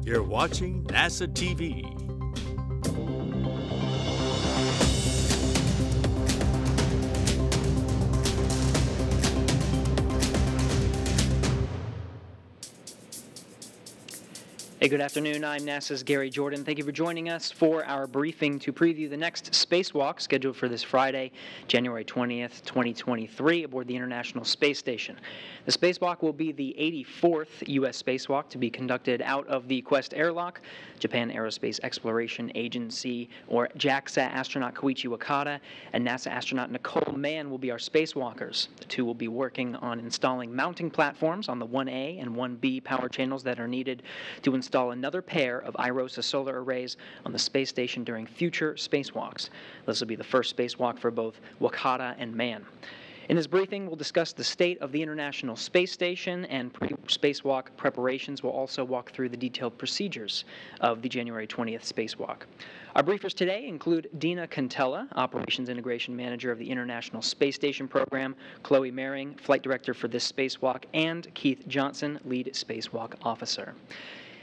You're watching NASA TV. Hey, good afternoon. I'm NASA's Gary Jordan. Thank you for joining us for our briefing to preview the next spacewalk scheduled for this Friday, January 20th, 2023, aboard the International Space Station. The spacewalk will be the 84th U.S. spacewalk to be conducted out of the Quest airlock. Japan Aerospace Exploration Agency, or JAXA astronaut Koichi Wakata and NASA astronaut Nicole Mann will be our spacewalkers. The two will be working on installing mounting platforms on the 1A and 1B power channels that are needed to install another pair of IROSA solar arrays on the space station during future spacewalks. This will be the first spacewalk for both Wakata and Mann. In this briefing, we'll discuss the state of the International Space Station, and pre-spacewalk preparations. We'll also walk through the detailed procedures of the January 20th spacewalk. Our briefers today include Dina Cantella, Operations Integration Manager of the International Space Station Program, Chloe Mehring, Flight Director for this spacewalk, and Keith Johnson, Lead Spacewalk Officer.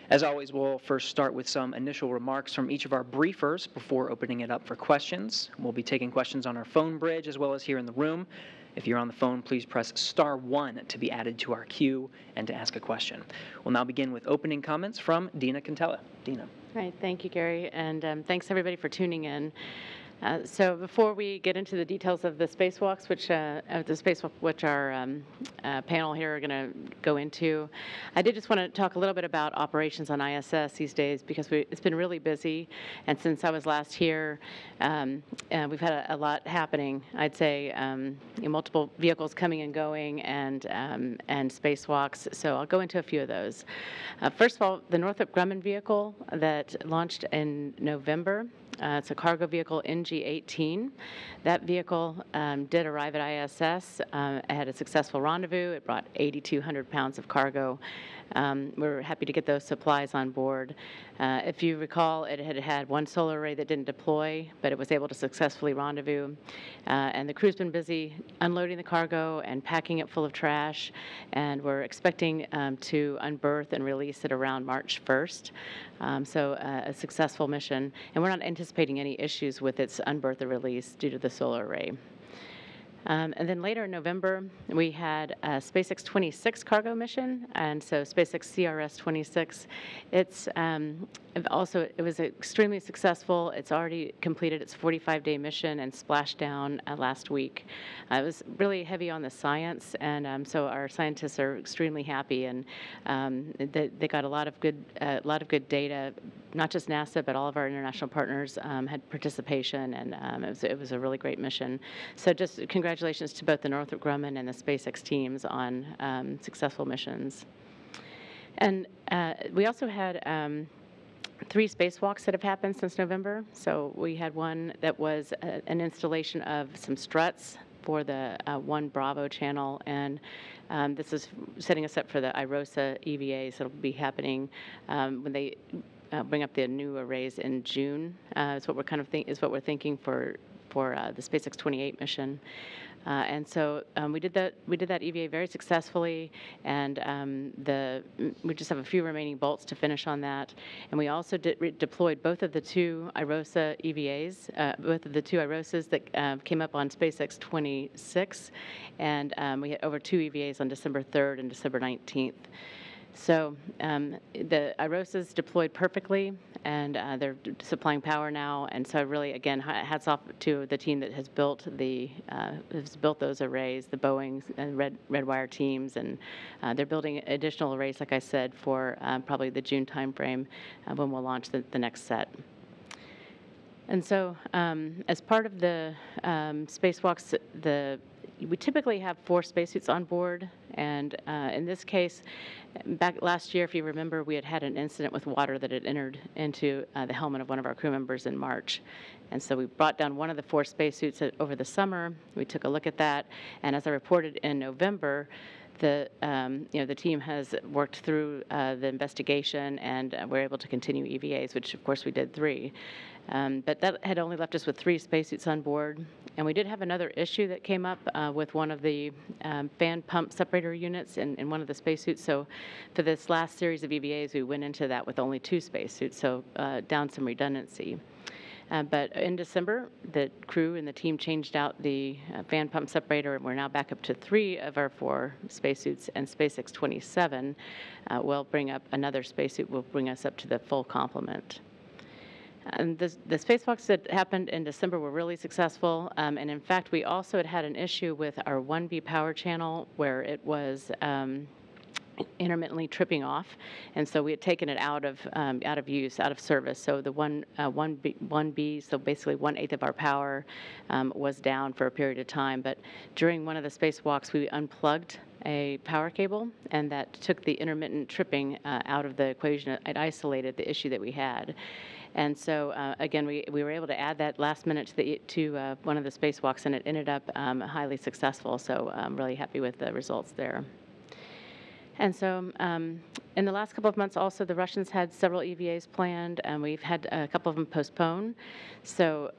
As always, we'll first start with some initial remarks from each of our briefers before opening it up for questions. We'll be taking questions on our phone bridge as well as here in the room. If you're on the phone, please press *1 to be added to our queue and to ask a question. We'll now begin with opening comments from Dina Cantella. Dina. All right, thank you, Gary, and thanks everybody for tuning in. So before we get into the details of the spacewalks, which our panel here are going to go into, I did just want to talk a little bit about operations on ISS these days because it's been really busy, and since I was last here, we've had a lot happening. I'd say multiple vehicles coming and going, and spacewalks. So I'll go into a few of those. First of all, the Northrop Grumman vehicle that launched in November. It's a cargo vehicle, NG-18. That vehicle did arrive at ISS. It had a successful rendezvous. It brought 8,200 pounds of cargo. We're happy to get those supplies on board. If you recall, it had one solar array that didn't deploy, but it was able to successfully rendezvous. And the crew's been busy unloading the cargo and packing it full of trash, and we're expecting to unberth and release it around March 1st. So a successful mission, and we're not anticipating any issues with its unberth or release due to the solar array. And then later in November, we had a SpaceX 26 cargo mission, and so SpaceX CRS 26. It was extremely successful. It's already completed its 45-day mission and splashed down last week. It was really heavy on the science, and so our scientists are extremely happy, and they got a lot of good data. Not just NASA, but all of our international partners had participation, and it was a really great mission. So just congratulations to both the Northrop Grumman and the SpaceX teams on successful missions. And we also had 3 spacewalks that have happened since November. So we had one that was an installation of some struts for the 1 Bravo channel, and this is setting us up for the IROSA EVAs that will be happening when they bring up the new arrays in June. Is what we're thinking for the SpaceX 28 mission. And so we did that EVA very successfully, and we just have a few remaining bolts to finish on that. And we also deployed both of the 2 IROSA EVAs, both of the 2 IROSAs that came up on SpaceX 26, and we had over 2 EVAs on December 3rd and December 19th. So the IROSAs deployed perfectly, and they're supplying power now. And so really, again, hats off to the team that has built those arrays, the Boeing and Redwire teams, and they're building additional arrays, like I said, for probably the June timeframe when we'll launch the next set. And so as part of the spacewalks, we typically have 4 spacesuits on board, and in this case, back last year, if you remember, we had an incident with water that had entered into the helmet of one of our crew members in March. And so we brought down one of the 4 spacesuits over the summer. We took a look at that, and as I reported in November, the team has worked through the investigation, and we're able to continue EVAs, which of course we did 3. But that had only left us with 3 spacesuits on board. And we did have another issue that came up with one of the fan pump separator units in one of the spacesuits. So for this last series of EVAs, we went into that with only 2 spacesuits, so down some redundancy. But in December, the crew and the team changed out the fan pump separator, and we're now back up to 3 of our 4 spacesuits, and SpaceX 27 will bring up another spacesuit, will bring us up to the full complement. And the spacewalks that happened in December were really successful, and in fact, we also had an issue with our 1B power channel where it was intermittently tripping off, and so we had taken it out of use, out of service. So the 1B, so basically 1/8 of our power was down for a period of time. But during one of the spacewalks, we unplugged a power cable, and that took the intermittent tripping out of the equation. It isolated the issue that we had. And so, again, we were able to add that last minute to one of the spacewalks, and it ended up highly successful. So I'm really happy with the results there. And so in the last couple of months also, the Russians had several EVAs planned, and we've had a couple of them postponed. So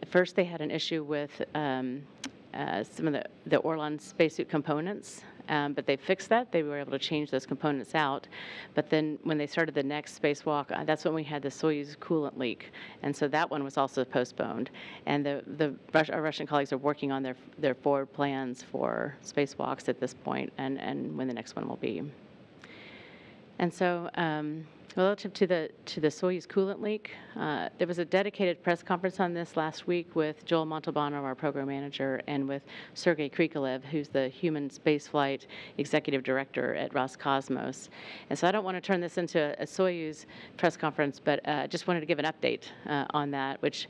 first they had an issue with some of the Orlan spacesuit components, but they fixed that. They were able to change those components out. But then when they started the next spacewalk, that's when we had the Soyuz coolant leak. And so that one was also postponed. And our Russian colleagues are working on their forward plans for spacewalks at this point, and when the next one will be. And so relative to the Soyuz coolant leak, there was a dedicated press conference on this last week with Joel Montalbano, our program manager, and with Sergei Krikalev, who's the Human Spaceflight Executive Director at Roscosmos. And so I don't want to turn this into a Soyuz press conference, but just wanted to give an update on that, which,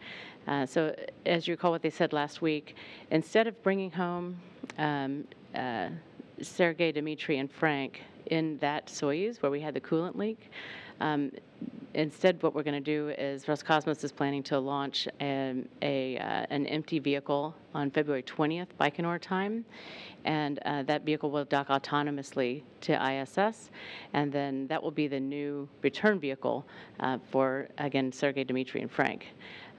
so as you recall what they said last week, instead of bringing home Sergei, Dmitry, and Frank in that Soyuz where we had the coolant leak, instead, what we're going to do is Roscosmos is planning to launch an empty vehicle on February 20th, Baikonur time, and that vehicle will dock autonomously to ISS, and then that will be the new return vehicle for, again, Sergei, Dmitry, and Frank.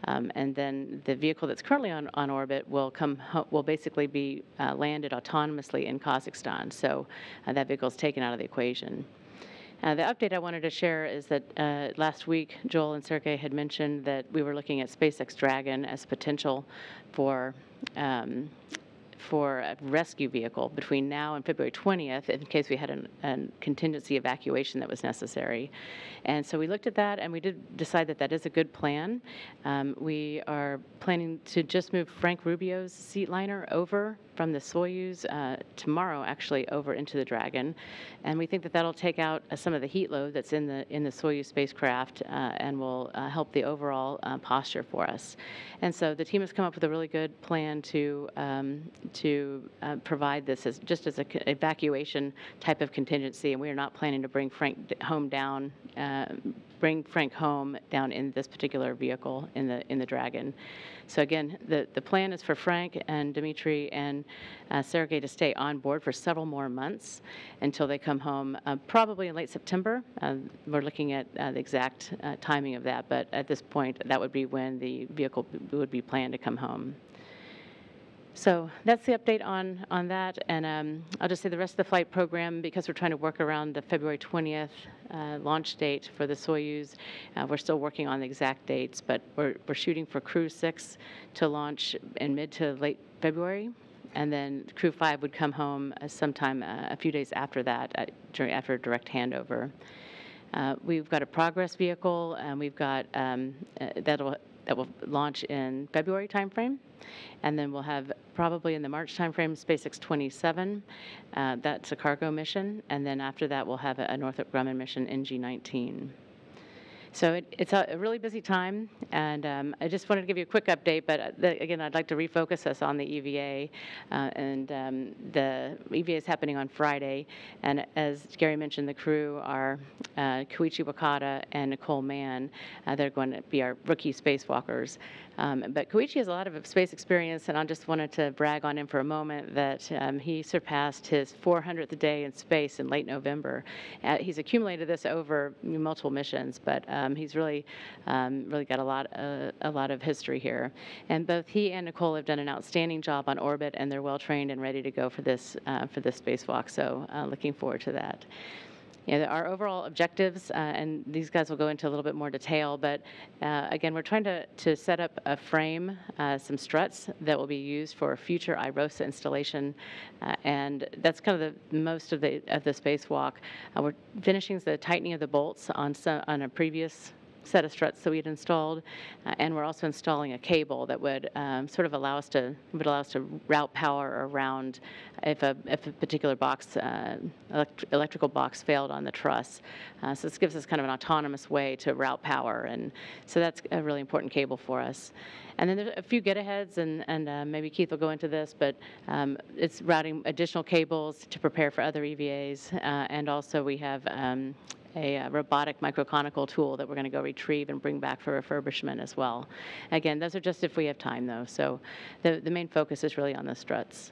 And then the vehicle that's currently on orbit will basically be landed autonomously in Kazakhstan. So that vehicle is taken out of the equation. The update I wanted to share is that last week, Joel and Sergei had mentioned that we were looking at SpaceX Dragon as potential for a rescue vehicle between now and February 20th in case we had a contingency evacuation that was necessary. And so we looked at that, and we did decide that that is a good plan. We are planning to just move Frank Rubio's seat liner over from the Soyuz tomorrow, actually, over into the Dragon. And we think that that'll take out some of the heat load that's in the Soyuz spacecraft and will help the overall posture for us. And so the team has come up with a really good plan to provide this as an evacuation type of contingency, and we are not planning to bring Frank home down in this particular vehicle in the Dragon. So again, the plan is for Frank and Dmitry and Sergei to stay on board for several more months until they come home, probably in late September. We're looking at the exact timing of that, but at this point, that would be when the vehicle would be planned to come home. So that's the update on that, and I'll just say the rest of the flight program, because we're trying to work around the February 20th launch date for the Soyuz. We're still working on the exact dates, but we're shooting for Crew 6 to launch in mid to late February, and then Crew 5 would come home sometime a few days after that, after a direct handover. We've got a Progress vehicle, and we've got that will launch in February timeframe, and then we'll have probably in the March timeframe SpaceX 27. That's a cargo mission, and then after that we'll have a Northrop Grumman mission, NG-19. So it's a really busy time, and I just wanted to give you a quick update, but again, I'd like to refocus us on the EVA, the EVA is happening on Friday, and as Gary mentioned, the crew are Koichi Wakata and Nicole Mann. They're going to be our rookie spacewalkers. But Koichi has a lot of space experience, and I just wanted to brag on him for a moment that he surpassed his 400th day in space in late November. He's accumulated this over multiple missions, but he's really got a lot of history here. And both he and Nicole have done an outstanding job on orbit, and they're well trained and ready to go for this spacewalk. So looking forward to that. Yeah, our overall objectives, and these guys will go into a little bit more detail, but again, we're trying to set up a frame, some struts that will be used for future IROSA installation, and that's kind of the most of the spacewalk. We're finishing the tightening of the bolts on a previous set of struts that we had installed, and we're also installing a cable that would sort of allow us to route power around if a particular box, electrical box failed on the truss. So this gives us kind of an autonomous way to route power, and so that's a really important cable for us. And then there's a few get-aheads, and maybe Keith will go into this, but it's routing additional cables to prepare for other EVAs, and also we have a robotic microconical tool that we're going to go retrieve and bring back for refurbishment as well. Again, those are just if we have time, though. So the main focus is really on the struts.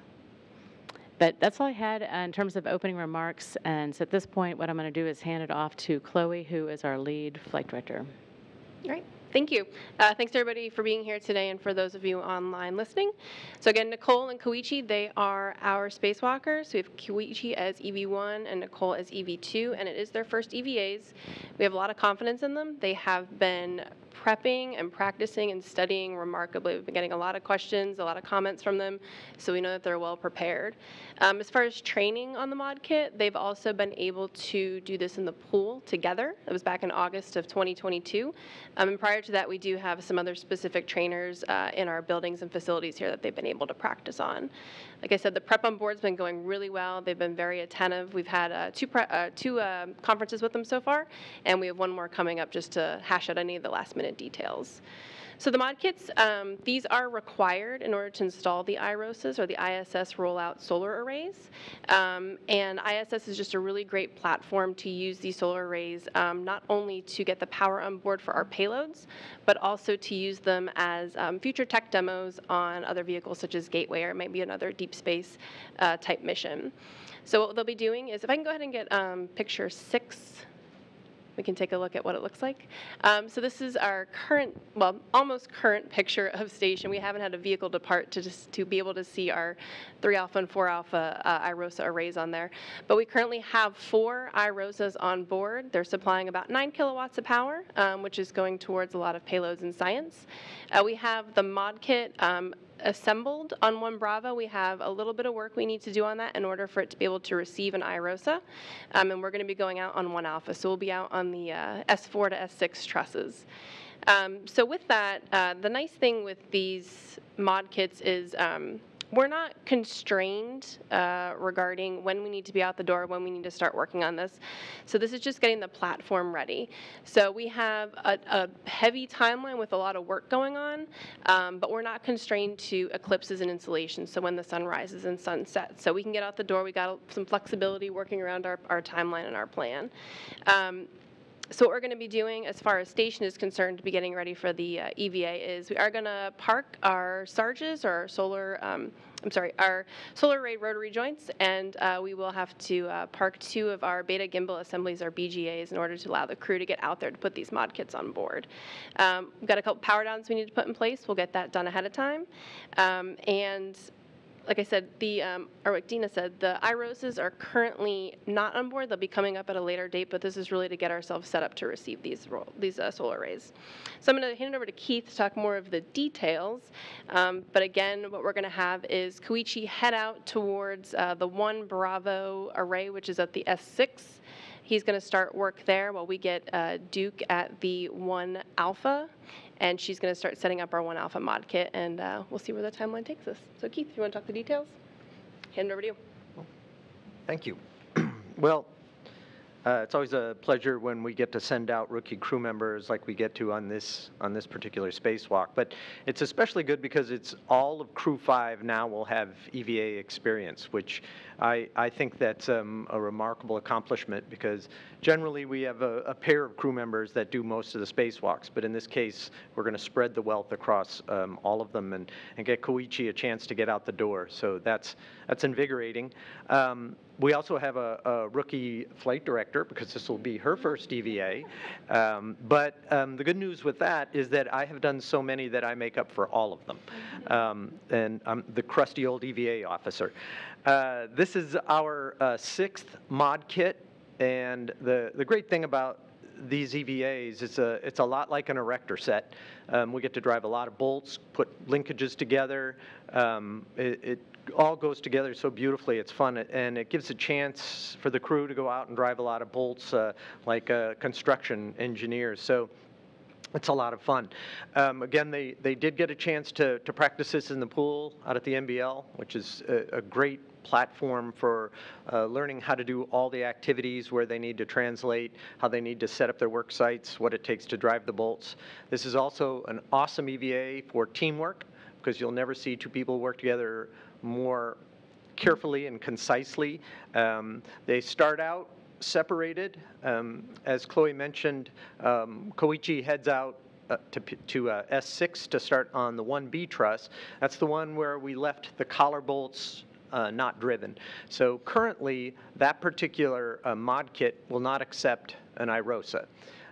But that's all I had in terms of opening remarks. And so at this point, what I'm going to do is hand it off to Chloe, who is our lead flight director. All right. Thank you. Thanks, everybody, for being here today and for those of you online listening. So again, Nicole and Koichi, they are our spacewalkers. We have Koichi as EV1 and Nicole as EV2, and it is their first EVAs. We have a lot of confidence in them. They have been prepping and practicing and studying remarkably. We've been getting a lot of questions, a lot of comments from them, so we know that they're well prepared. As far as training on the mod kit, they've also been able to do this in the pool together. It was back in August of 2022. And prior to that, we do have some other specific trainers in our buildings and facilities here that they've been able to practice on. Like I said, the prep on board's been going really well. They've been very attentive. We've had two conferences with them so far, and we have one more coming up just to hash out any of the last-minute details. So the mod kits, these are required in order to install the IROSAs, or the ISS rollout solar arrays. And ISS is just a really great platform to use these solar arrays, not only to get the power on board for our payloads, but also to use them as future tech demos on other vehicles such as Gateway, or maybe another deep space type mission. So what they'll be doing is, if I can go ahead and get picture 6, we can take a look at what it looks like. So this is our current, well, almost current picture of station. We haven't had a vehicle depart to be able to see our 3 alpha and 4 alpha IROSA arrays on there. But we currently have 4 IROSAs on board. They're supplying about 9 kilowatts of power, which is going towards a lot of payloads in science. We have the mod kit assembled on 1 Bravo. We have a little bit of work we need to do on that in order for it to be able to receive an IROSA, and we're going to be going out on 1 Alpha, so we'll be out on the S4 to S6 trusses. So with that, the nice thing with these mod kits is we're not constrained regarding when we need to be out the door, when we need to start working on this. So this is just getting the platform ready. So we have a heavy timeline with a lot of work going on, but we're not constrained to eclipses and installations, so when the sun rises and sun sets. So we can get out the door. We got some flexibility working around our timeline and our plan. So what we're going to be doing as far as station is concerned to be getting ready for the EVA is we are going to park our Sarges, or our solar, our solar array rotary joints, and we will have to park 2 of our beta gimbal assemblies, our BGAs, in order to allow the crew to get out there to put these mod kits on board. We've got a couple power downs we need to put in place. We'll get that done ahead of time. And like I said, or like Dina said, the IROSAs are currently not on board. They'll be coming up at a later date, but this is really to get ourselves set up to receive these solar arrays. So I'm going to hand it over to Keith to talk more of the details. But again, what we're going to have is Koichi head out towards the 1 Bravo array, which is at the S6. He's going to start work there while we get Duke at the 1 Alpha. And she's going to start setting up our 1 Alpha mod kit, and we'll see where the timeline takes us. So Keith, if you want to talk the details, hand it over to you. Thank you. Well, It's always a pleasure when we get to send out rookie crew members like we get to on this particular spacewalk. But it's especially good because it's all of Crew 5 now will have EVA experience, which I think that's a remarkable accomplishment because generally we have a pair of crew members that do most of the spacewalks. But in this case, we're going to spread the wealth across all of them and get Koichi a chance to get out the door. So that's invigorating. We also have a rookie flight director because this will be her first EVA. But the good news with that is that I have done so many that I make up for all of them. And I'm the crusty old EVA officer. This is our 6th mod kit. And the great thing about these EVAs, it's a lot like an erector set. We get to drive a lot of bolts, put linkages together. It all goes together so beautifully. It's fun, and it gives a chance for the crew to go out and drive a lot of bolts like construction engineers. So it's a lot of fun. Again, they did get a chance to practice this in the pool out at the NBL, which is a great platform for learning how to do all the activities, where they need to translate, how they need to set up their work sites, what it takes to drive the bolts. This is also an awesome EVA for teamwork because you'll never see two people work together more carefully and concisely. They start out separated. As Chloe mentioned, Koichi heads out to S6 to start on the 1B truss. That's the one where we left the collar bolts not driven. So currently, that particular mod kit will not accept an IROSA.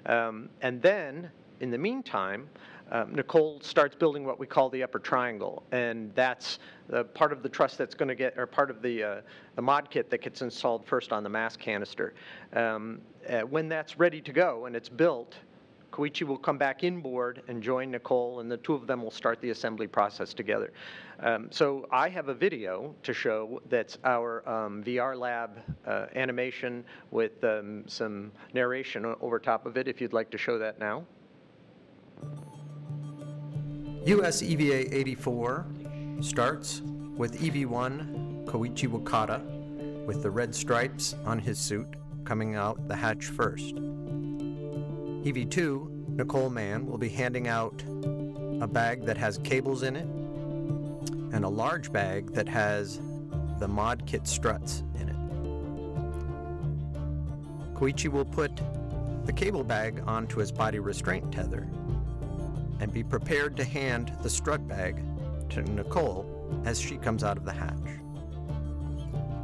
And then, in the meantime, Nicole starts building what we call the upper triangle, and that's the part of the truss that's going to get, or part of the mod kit that gets installed first on the mass canister. When that's ready to go and it's built, Koichi will come back inboard and join Nicole, and the two of them will start the assembly process together. So I have a video to show that's our VR lab animation with some narration over top of it, if you'd like to show that now. US EVA 84 starts with EV1 Koichi Wakata with the red stripes on his suit coming out the hatch first. EV2 Nicole Mann will be handing out a bag that has cables in it and a large bag that has the mod kit struts in it. Koichi will put the cable bag onto his body restraint tether and be prepared to hand the strut bag to Nicole as she comes out of the hatch.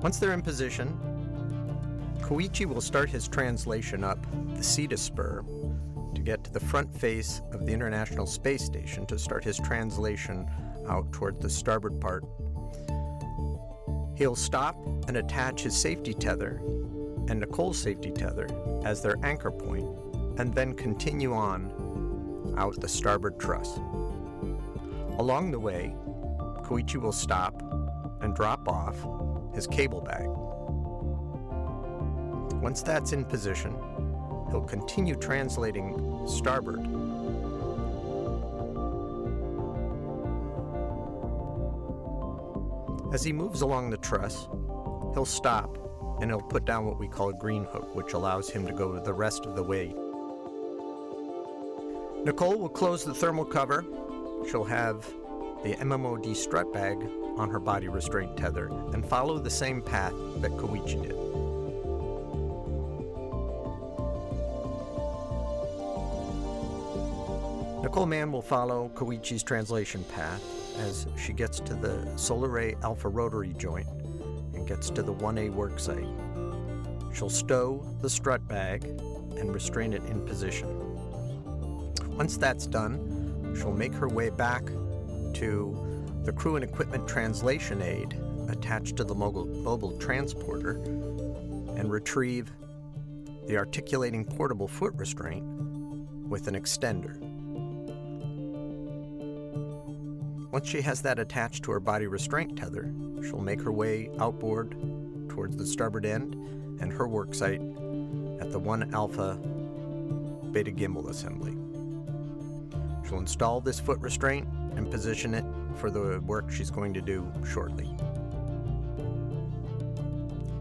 Once they're in position, Koichi will start his translation up the CETA spur to get to the front face of the International Space Station to start his translation out toward the starboard part. He'll stop and attach his safety tether and Nicole's safety tether as their anchor point, and then continue on out the starboard truss. Along the way, Koichi will stop and drop off his cable bag. Once that's in position, he'll continue translating starboard. As he moves along the truss, he'll stop and he'll put down what we call a green hook, which allows him to go the rest of the way. Nicole will close the thermal cover. She'll have the MMOD strut bag on her body restraint tether and follow the same path that Koichi did. Nicole Mann will follow Koichi's translation path as she gets to the solar ray alpha rotary joint and gets to the 1A worksite. She'll stow the strut bag and restrain it in position. Once that's done, she'll make her way back to the crew and equipment translation aid attached to the mobile transporter and retrieve the articulating portable foot restraint with an extender. Once she has that attached to her body restraint tether, she'll make her way outboard towards the starboard end and her work site at the 1 Alpha Beta gimbal assembly. She'll install this foot restraint and position it for the work she's going to do shortly.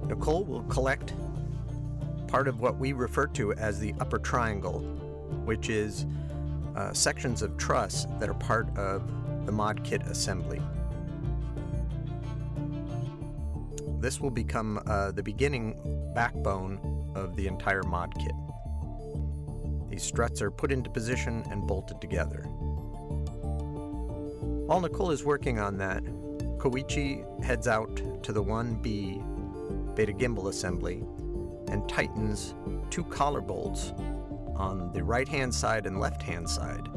Nicole will collect part of what we refer to as the upper triangle, which is sections of truss that are part of the mod kit assembly. This will become the beginning backbone of the entire mod kit. These struts are put into position and bolted together. While Nicole is working on that, Koichi heads out to the 1B beta gimbal assembly and tightens 2 collar bolts on the right-hand side and left-hand side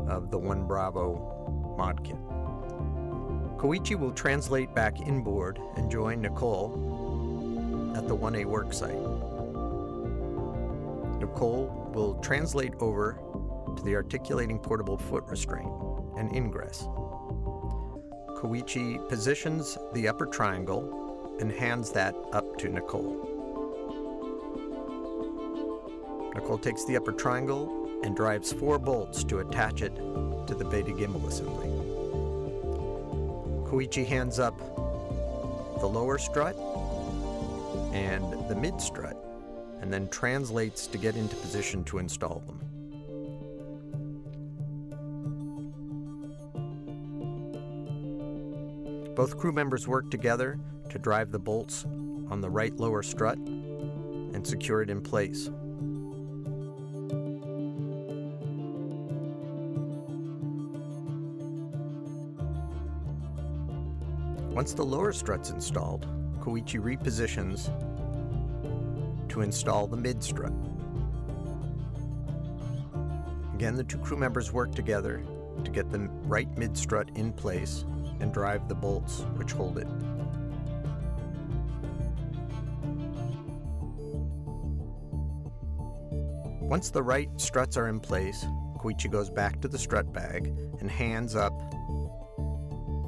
of the 1 Bravo mod kit. Koichi will translate back inboard and join Nicole at the 1A worksite. Nicole will translate over to the articulating portable foot restraint and ingress. Koichi positions the upper triangle and hands that up to Nicole. Nicole takes the upper triangle and drives 4 bolts to attach it to the beta gimbal assembly. Koichi hands up the lower strut and the mid strut, and then translates to get into position to install them. Both crew members work together to drive the bolts on the right lower strut and secure it in place. Once the lower strut's installed, Koichi repositions to install the mid strut. Again, the 2 crew members work together to get the right mid strut in place and drive the bolts which hold it. Once the right struts are in place, Koichi goes back to the strut bag and hands up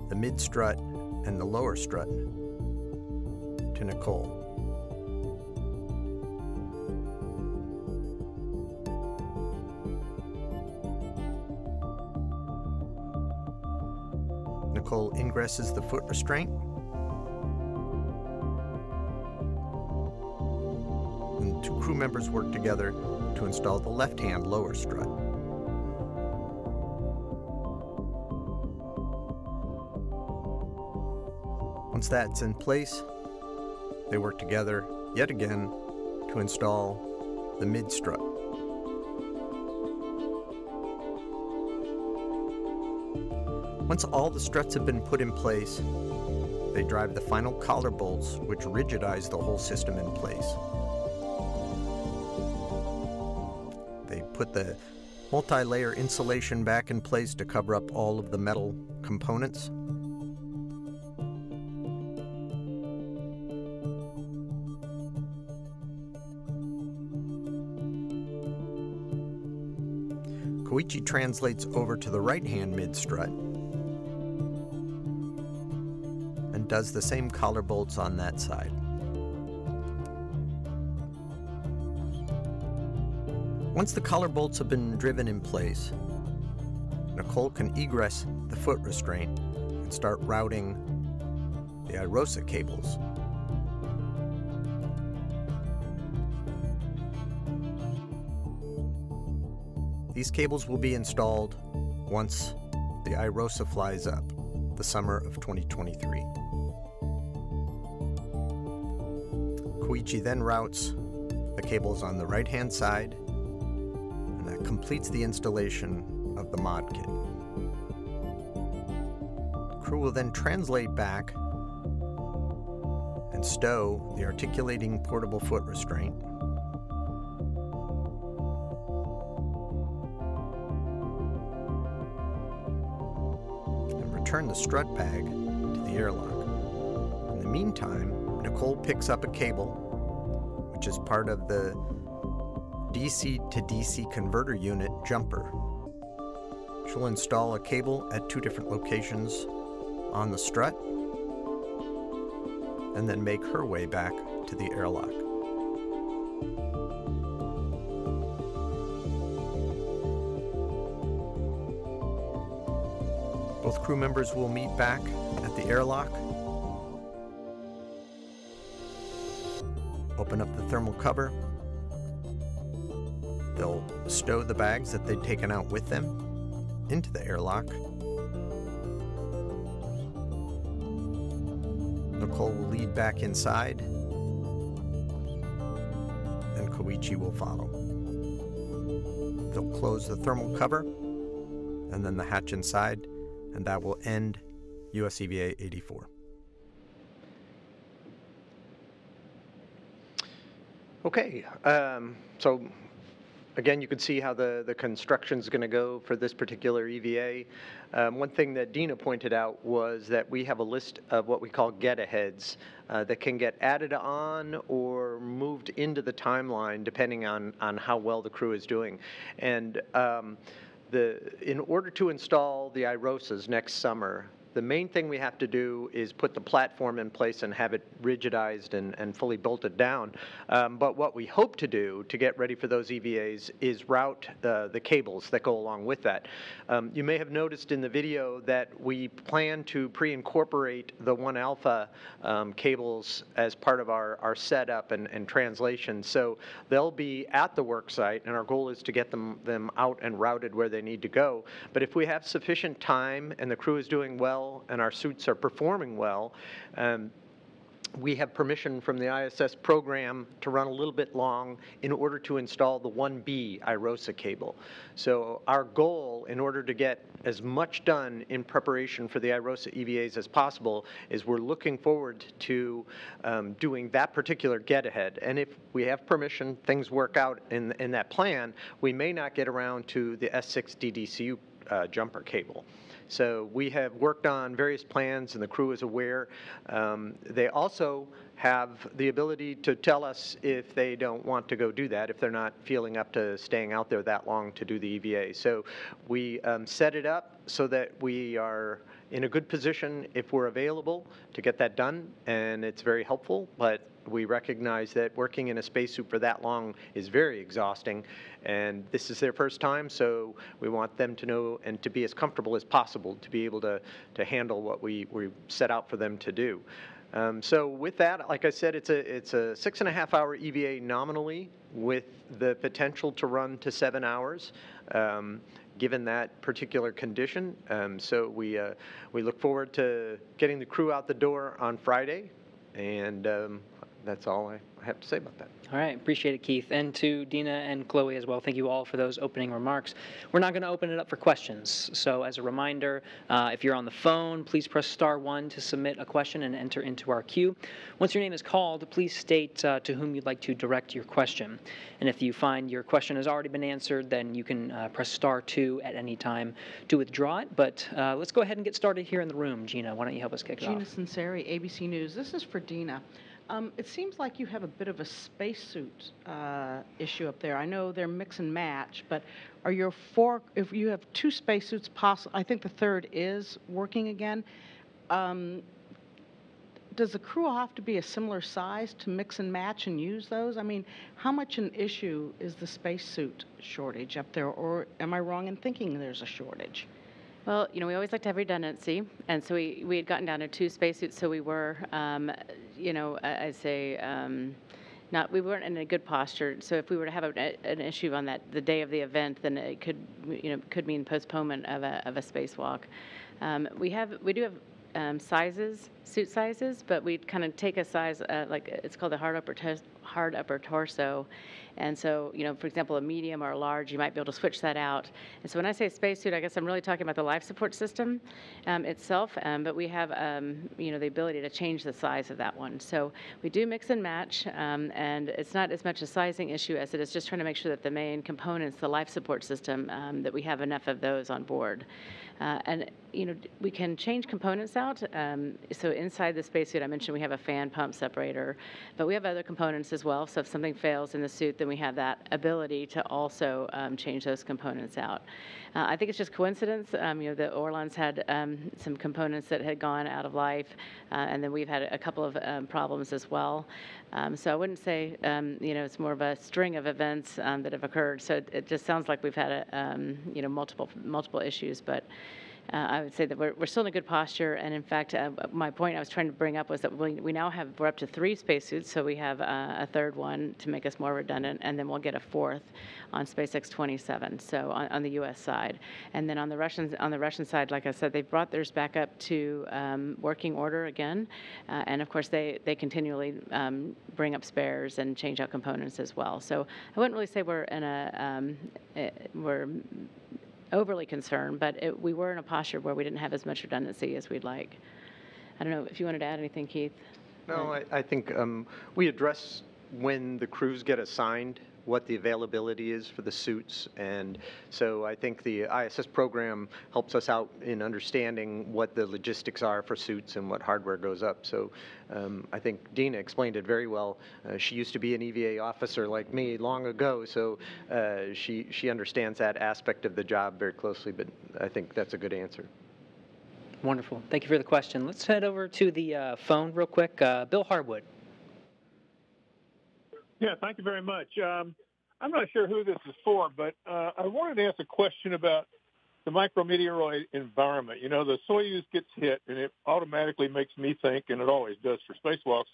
the mid strut and the lower strut to Nicole. Nicole ingresses the foot restraint, and 2 crew members work together to install the left-hand lower strut. Once that's in place, they work together yet again to install the mid strut. Once all the struts have been put in place, they drive the final collar bolts which rigidize the whole system in place. They put the multi-layer insulation back in place to cover up all of the metal components. Koichi translates over to the right-hand mid-strut and does the same collar bolts on that side. Once the collar bolts have been driven in place, Nicole can egress the foot restraint and start routing the IROSA cables. These cables will be installed once the IROSA flies up, the summer of 2023. Koichi then routes the cables on the right-hand side, and that completes the installation of the mod kit. The crew will then translate back and stow the articulating portable foot restraint, turn the strut bag to the airlock. In the meantime, Nicole picks up a cable, which is part of the DC to DC converter unit jumper. She'll install a cable at 2 different locations on the strut, and then make her way back to the airlock. Both crew members will meet back at the airlock, open up the thermal cover, They'll stow the bags that they'd taken out with them into the airlock. Nicole will lead back inside, and Koichi will follow. They'll close the thermal cover, and then the hatch inside, and that will end US EVA 84. Okay, so again, you can see how the construction is going to go for this particular EVA. One thing that Dina pointed out was that we have a list of what we call get-aheads that can get added on or moved into the timeline depending on how well the crew is doing. And in order to install the IROSAs next summer, the main thing we have to do is put the platform in place and have it rigidized and fully bolted down. But what we hope to do to get ready for those EVAs is route the cables that go along with that. You may have noticed in the video that we plan to pre-incorporate the 1 alpha cables as part of our setup and translation. So they'll be at the work site, and our goal is to get them out and routed where they need to go. But if we have sufficient time and the crew is doing well, and our suits are performing well, we have permission from the ISS program to run a little bit long in order to install the 1B IROSA cable. So our goal, in order to get as much done in preparation for the IROSA EVAs as possible, is we're looking forward to doing that particular get-ahead. And if we have permission, things work out in that plan, we may not get around to the S6 DDCU jumper cable. So we have worked on various plans, and the crew is aware. They also have the ability to tell us if they don't want to go do that, if they're not feeling up to staying out there that long to do the EVA. So we set it up so that we are in a good position if we're available to get that done, and it's very helpful. But we recognize that working in a spacesuit for that long is very exhausting, and this is their first time, so we want them to know and to be as comfortable as possible to be able to handle what we set out for them to do. So with that, like I said, it's a 6.5-hour EVA nominally, with the potential to run to 7 hours. Given that particular condition. So we look forward to getting the crew out the door on Friday, and that's all I have to say about that. All right, appreciate it, Keith. And to Dina and Chloe as well, thank you all for those opening remarks. We're now going to open it up for questions. So as a reminder, if you're on the phone, please press *1 to submit a question and enter into our queue. Once your name is called, please state to whom you'd like to direct your question. And if you find your question has already been answered, then you can press *2 at any time to withdraw it. But let's go ahead and get started here in the room. Gina, why don't you help us kick it off? Gina Sinceri, ABC News. This is for Dina. It seems like you have a bit of a spacesuit issue up there. I know they're mix and match, but are your if you have 2 spacesuits possible, I think the third is working again, does the crew have to be a similar size to mix and match and use those? I mean, how much an issue is the spacesuit shortage up there, or am I wrong in thinking there's a shortage? Well, we always like to have redundancy, and so we had gotten down to 2 spacesuits, so we were, I'd say, we weren't in a good posture. So if we were to have an issue on the day of the event, then it could mean postponement of a spacewalk. We do have suit sizes, but we kind of take a size like it's called the hard upper torso. And so, for example, a medium or a large, you might be able to switch that out. And so when I say spacesuit, I guess I'm really talking about the life support system itself, but we have, the ability to change the size of that one. So we do mix and match, and it's not as much a sizing issue as it is just trying to make sure that the main components, the life support system, that we have enough of those on board. And we can change components out. So inside the spacesuit, I mentioned we have a fan pump separator, but we have other components as well. So if something fails in the suit, then we have that ability to also change those components out. I think it's just coincidence. The Orlans had some components that had gone out of life, and then we've had a couple of problems as well. So I wouldn't say, it's more of a string of events that have occurred. So it just sounds like we've had multiple issues, but I would say that we're still in a good posture. And in fact, my point I was trying to bring up was that we now we're up to 3 spacesuits, so we have a third one to make us more redundant, and then we'll get a fourth on SpaceX 27. So on the U.S. side, and then on the Russian side, like I said, they've brought theirs back up to working order again, and of course they continually bring up spares and change out components as well. So I wouldn't really say we're in we're overly concerned, but we were in a posture where we didn't have as much redundancy as we'd like. I don't know if you wanted to add anything, Keith. No, I think we address when the crews get assigned what the availability is for the suits, and so I think the ISS program helps us out in understanding what the logistics are for suits and what hardware goes up. So I think Dina explained it very well. She used to be an EVA officer like me long ago, so she understands that aspect of the job very closely, but I think that's a good answer. Wonderful. Thank you for the question. Let's head over to the phone real quick. Bill Harwood. Yeah, thank you very much. I'm not sure who this is for, but I wanted to ask a question about the micrometeoroid environment. You know, the Soyuz gets hit, and it automatically makes me think, and it always does for spacewalks,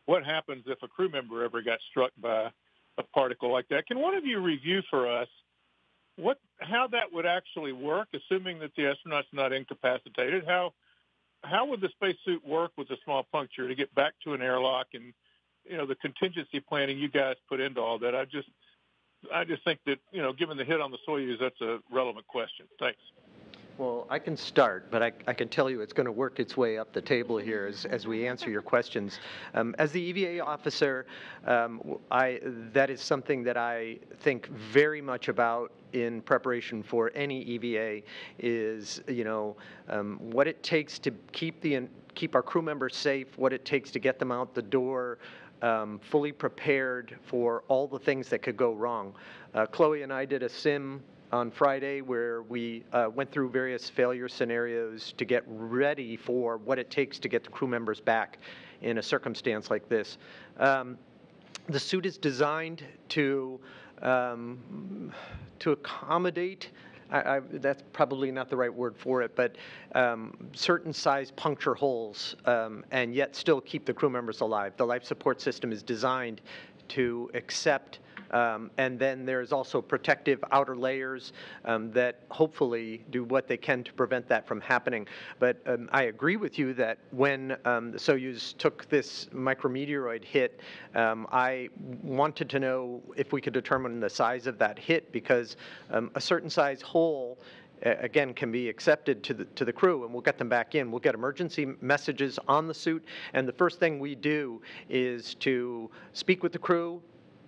what happens if a crew member ever got struck by a particle like that? Can one of you review for us how that would actually work, assuming that the astronaut's not incapacitated? How would the spacesuit work with a small puncture to get back to an airlock, and the contingency planning you guys put into all that? I just think that, given the hit on the Soyuz, that's a relevant question. Thanks. Well, I can start, but I can tell you it's going to work its way up the table here as we answer your questions. As the EVA officer, that is something that I think very much about in preparation for any EVA is, what it takes to keep our crew members safe, what it takes to get them out the door, fully prepared for all the things that could go wrong. Chloe and I did a sim on Friday where we went through various failure scenarios to get ready for what it takes to get the crew members back in a circumstance like this. The suit is designed to accommodate, that's probably not the right word for it, but certain size puncture holes and yet still keep the crew members alive. The life support system is designed to accept, and then there's also protective outer layers that hopefully do what they can to prevent that from happening. But I agree with you that when the Soyuz took this micrometeoroid hit, I wanted to know if we could determine the size of that hit, because a certain size hole again can be accepted to the crew, and we'll get them back in. We'll get emergency messages on the suit, and the first thing we do is to speak with the crew,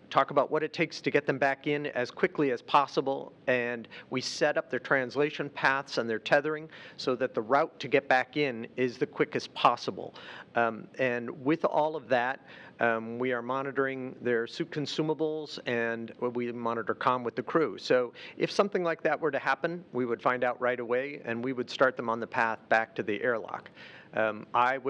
talk about what it takes to get them back in as quickly as possible, and we set up their translation paths and their tethering so that the route to get back in is the quickest possible. And with all of that, we are monitoring their suit consumables, and we monitor comm with the crew. So if something like that were to happen, we would find out right away, and we would start them on the path back to the airlock. I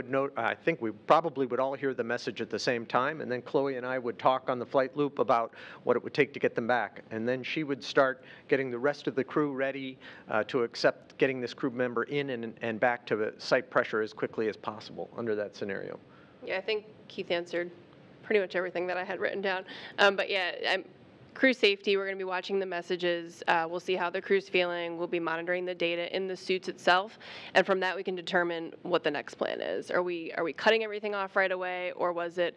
think we probably would all hear the message at the same time, and then Chloe and I would talk on the flight loop about what it would take to get them back. And then she would start getting the rest of the crew ready to accept getting this crew member in and back to site pressure as quickly as possible under that scenario. Yeah, I think Keith answered pretty much everything that I had written down. But yeah, crew safety, we're going to be watching the messages. We'll see how the crew's feeling. We'll be monitoring the data in the suits itself. And from that, we can determine what the next plan is. Are we cutting everything off right away, or was it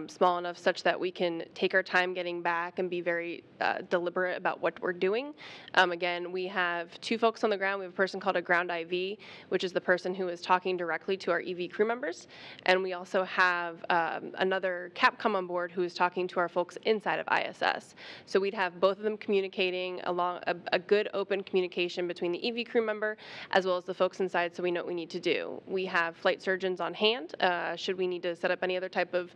small enough such that we can take our time getting back and be very deliberate about what we're doing? Again, we have 2 folks on the ground. We have a person called a ground IV, which is the person who is talking directly to our EV crew members. And we also have another Capcom on board who is talking to our folks inside of ISS. So we'd have both of them communicating along a good open communication between the EV crew member as well as the folks inside, so we know what we need to do. We have flight surgeons on hand should we need to set up any other type of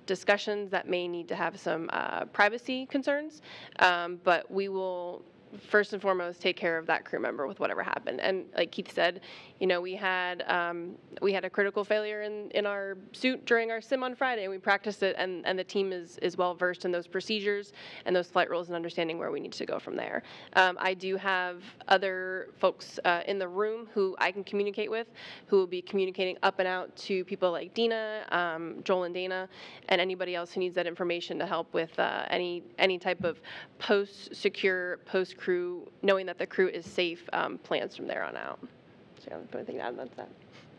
discussions that may need to have some privacy concerns. But we will first and foremost take care of that crew member with whatever happened. And like Keith said, we had a critical failure in our suit during our sim on Friday, and we practiced it, and the team is well versed in those procedures and those flight rules and understanding where we need to go from there. I do have other folks in the room who I can communicate with, who will be communicating up and out to people like Dina, Joel and Dana, and anybody else who needs that information to help with any type of post-secure, post-crew, knowing that the crew is safe plans from there on out. So you have anything to add about that?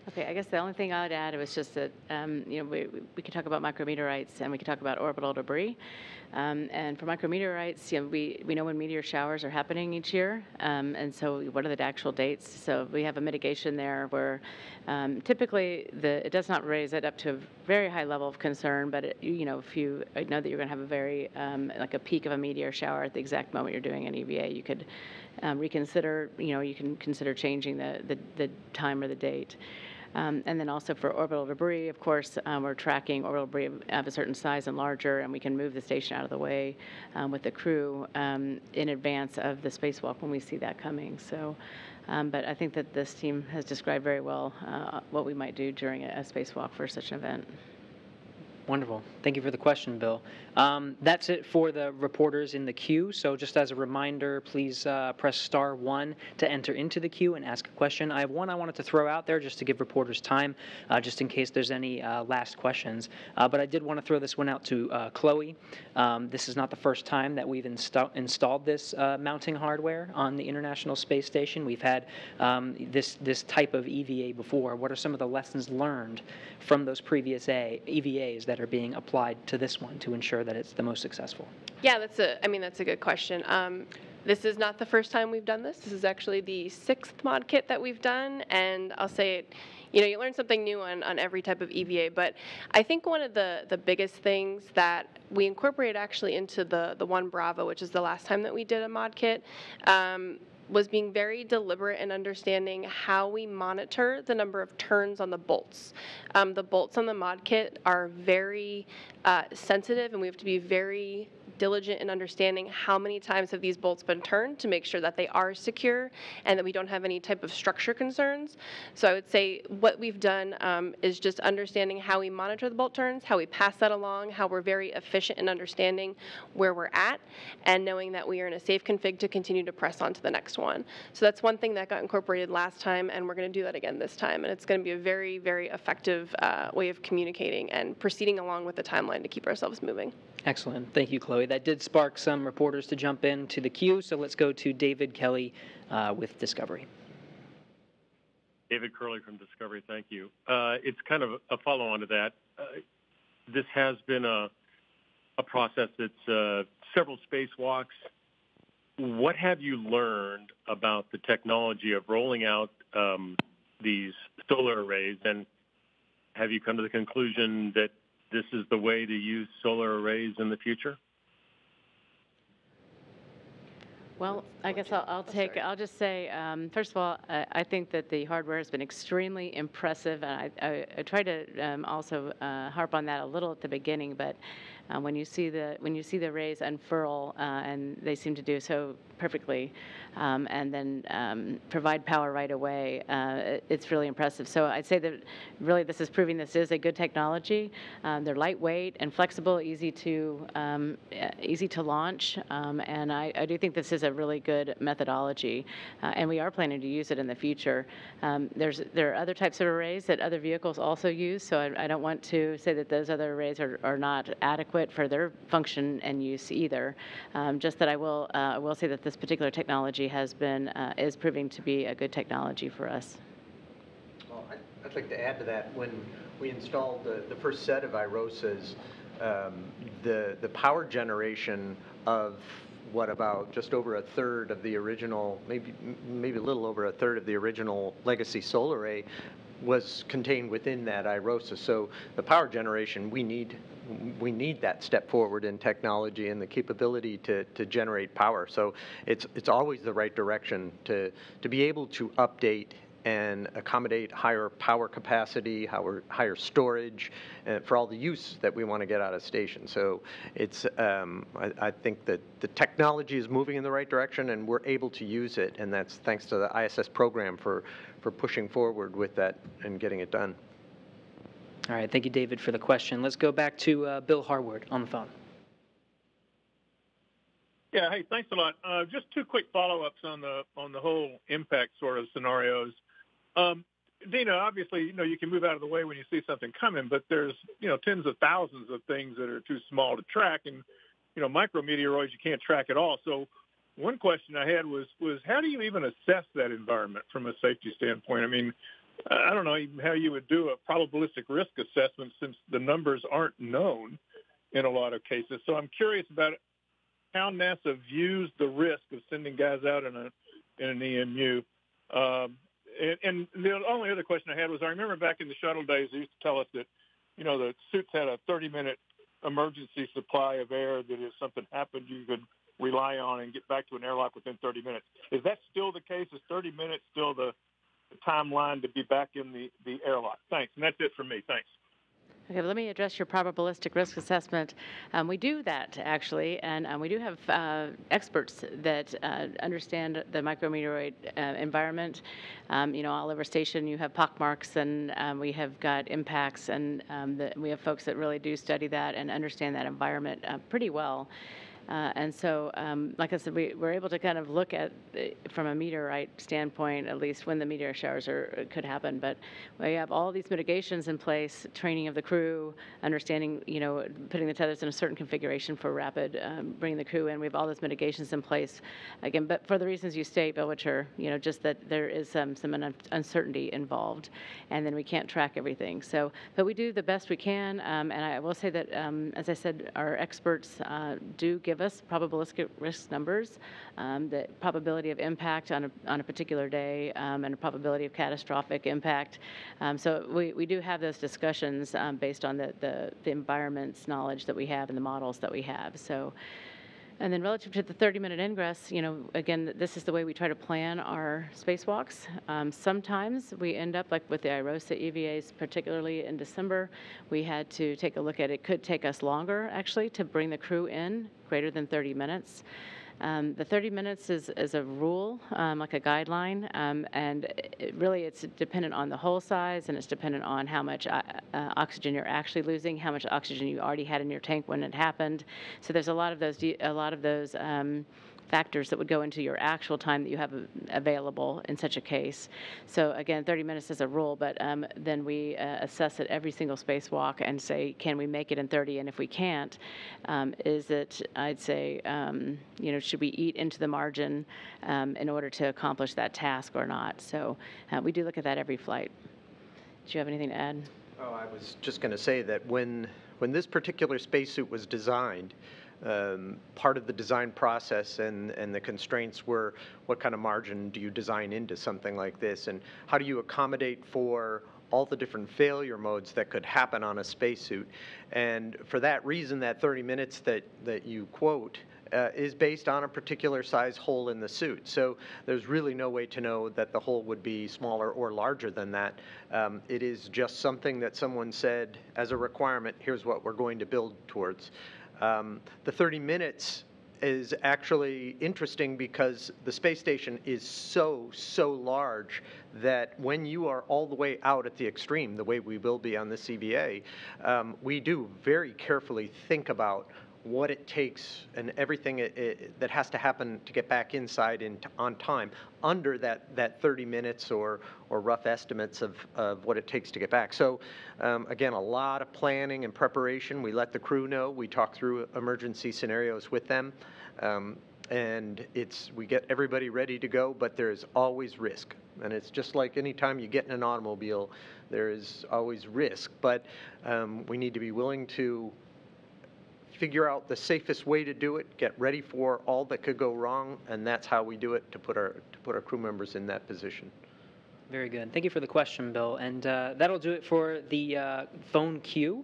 Okay, I guess the only thing I would add was just that, we could talk about micrometeorites and we could talk about orbital debris. And for micrometeorites, we know when meteor showers are happening each year, and so what are the actual dates? So we have a mitigation there where typically it does not raise it up to a very high level of concern, but if you know that you're going to have a very like a peak of a meteor shower at the exact moment you're doing an EVA, you could reconsider. You can consider changing the time or the date. And then also for orbital debris, of course, we're tracking orbital debris of a certain size and larger, and we can move the station out of the way with the crew in advance of the spacewalk when we see that coming. So, but I think that this team has described very well what we might do during a spacewalk for such an event. Wonderful. Thank you for the question, Bill. That's it for the reporters in the queue. So just as a reminder, please press star 1 to enter into the queue and ask a question. I have one I wanted to throw out there just to give reporters time, just in case there's any last questions. But I did want to throw this one out to Chloe. This is not the first time that we've installed this mounting hardware on the International Space Station. We've had this type of EVA before. What are some of the lessons learned from those previous EVAs that are being applied to this one to ensure that it's the most successful? Yeah, that's a good question. This is not the first time we've done this. This is actually the 6th mod kit that we've done, and I'll say it, you learn something new on every type of EVA, but I think one of the biggest things that we incorporated actually into the 1 Bravo, which is the last time that we did a mod kit, was being very deliberate in understanding how we monitor the number of turns on the bolts. The bolts on the mod kit are very sensitive, and we have to be very diligent in understanding how many times have these bolts been turned to make sure that they are secure and that we don't have any type of structure concerns. So I would say what we've done is just understanding how we monitor the bolt turns, how we pass that along, how we're very efficient in understanding where we're at, and knowing that we are in a safe config to continue to press on to the next one. So that's one thing that got incorporated last time, and we're going to do that again this time. And it's going to be a very, very effective way of communicating and proceeding along with the timeline to keep ourselves moving. Excellent. Thank you, Chloe. That did spark some reporters to jump into the queue, so let's go to David Kelly with Discovery. David Curley from Discovery, thank you. It's kind of a follow-on to that. This has been a process that's several spacewalks. What have you learned about the technology of rolling out these solar arrays, and have you come to the conclusion that this is the way to use solar arrays in the future? Well, I guess I'll just say, first of all, I think that the hardware has been extremely impressive, and I try to also harp on that a little at the beginning, but when you see the arrays unfurl, and they seem to do so perfectly, and then provide power right away, it's really impressive. So I'd say that really this is proving this is a good technology. They're lightweight and flexible, easy to launch, and I do think this is a really good methodology, and we are planning to use it in the future. There are other types of arrays that other vehicles also use, so I don't want to say that those other arrays are not adequate for their function and use either. Just that I will say that this particular technology is proving to be a good technology for us. Well, I'd like to add to that. When we installed the first set of IROSAs, the power generation of about just over a third of the original, maybe a little over a third of the original legacy solar array was contained within that IROSA. So the power generation, we need that step forward in technology and the capability to generate power. So it's always the right direction to be able to update and accommodate higher power capacity, higher storage, for all the use that we want to get out of station. So it's, I think that the technology is moving in the right direction, and we're able to use it, and that's thanks to the ISS program for pushing forward with that and getting it done. All right, thank you, David, for the question. Let's go back to Bill Harwood on the phone. Yeah, hey, thanks a lot. Just two quick follow-ups on the whole impact sort of scenarios. Dina, obviously, you can move out of the way when you see something coming, but there's, tens of thousands of things that are too small to track, and, micrometeoroids you can't track at all. So one question I had was how do you even assess that environment from a safety standpoint? I mean, I don't know even how you would do a probabilistic risk assessment since the numbers aren't known in a lot of cases. So I'm curious about how NASA views the risk of sending guys out in an EMU. And the only other question I had was I remember back in the shuttle days, they used to tell us that, the suits had a 30-minute emergency supply of air that if something happened, you could rely on and get back to an airlock within 30 minutes. Is that still the case? Is 30 minutes still the timeline to be back in the airlock? Thanks. And that's it for me. Thanks. Okay, let me address your probabilistic risk assessment. We do that, actually, and we do have experts that understand the micrometeoroid environment. All over station you have pockmarks, and we have got impacts, and we have folks that really do study that and understand that environment pretty well. And so, like I said, we're able to kind of look at, from a meteorite standpoint, at least when the meteor showers could happen. But we have all these mitigations in place, training of the crew, understanding, putting the tethers in a certain configuration for rapid bringing the crew in. We have all those mitigations in place, again, but for the reasons you state, Bill, which are, just that there is some uncertainty involved, and then we can't track everything. So, but we do the best we can, and I will say that, as I said, our experts do give us probabilistic risk numbers, the probability of impact on a particular day, and a probability of catastrophic impact. So we do have those discussions based on the environment's knowledge that we have and the models that we have. So, and then relative to the 30-minute ingress, again, this is the way we try to plan our spacewalks. Sometimes we end up, like with the IROSA EVAs, particularly in December, we had to take a look at it. Could take us longer, actually, to bring the crew in, greater than 30 minutes. The 30 minutes is a rule, like a guideline, and it's dependent on the hole size, and it's dependent on how much oxygen you're actually losing, how much oxygen you already had in your tank when it happened. So there's a lot of those factors that would go into your actual time that you have available in such a case. So again, 30 minutes is a rule, but then we assess it every single spacewalk and say, can we make it in 30? And if we can't, is it, I'd say, should we eat into the margin in order to accomplish that task or not? So we do look at that every flight. Do you have anything to add? Oh, I was just going to say that when this particular spacesuit was designed, part of the design process and the constraints were what kind of margin do you design into something like this, and how do you accommodate for all the different failure modes that could happen on a spacesuit. And for that reason, that 30 minutes that you quote is based on a particular size hole in the suit. So there's really no way to know that the hole would be smaller or larger than that. It is just something that someone said as a requirement, here's what we're going to build towards. The 30 minutes is actually interesting because the space station is so large that when you are all the way out at the extreme, the way we will be on the CBA, we do very carefully think about what it takes and everything that has to happen to get back inside on time under that 30 minutes or rough estimates of what it takes to get back. So again, a lot of planning and preparation. We let the crew know. We talk through emergency scenarios with them. And we get everybody ready to go, but there's always risk. And it's just like any time you get in an automobile, there is always risk. But we need to be willing to figure out the safest way to do it, get ready for all that could go wrong, and that's how we do it to put our crew members in that position. Very good. Thank you for the question, Bill. And that'll do it for the phone queue.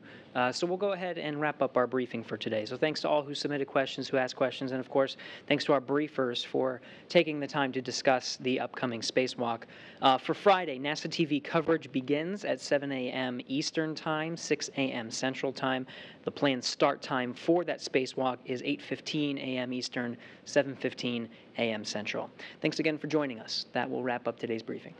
So we'll go ahead and wrap up our briefing for today. So thanks to all who submitted questions, who asked questions, and of course, thanks to our briefers for taking the time to discuss the upcoming spacewalk. For Friday, NASA TV coverage begins at 7 a.m. Eastern Time, 6 a.m. Central Time. The planned start time for that spacewalk is 8:15 a.m. Eastern, 7:15 a.m. Central. Thanks again for joining us. That will wrap up today's briefing.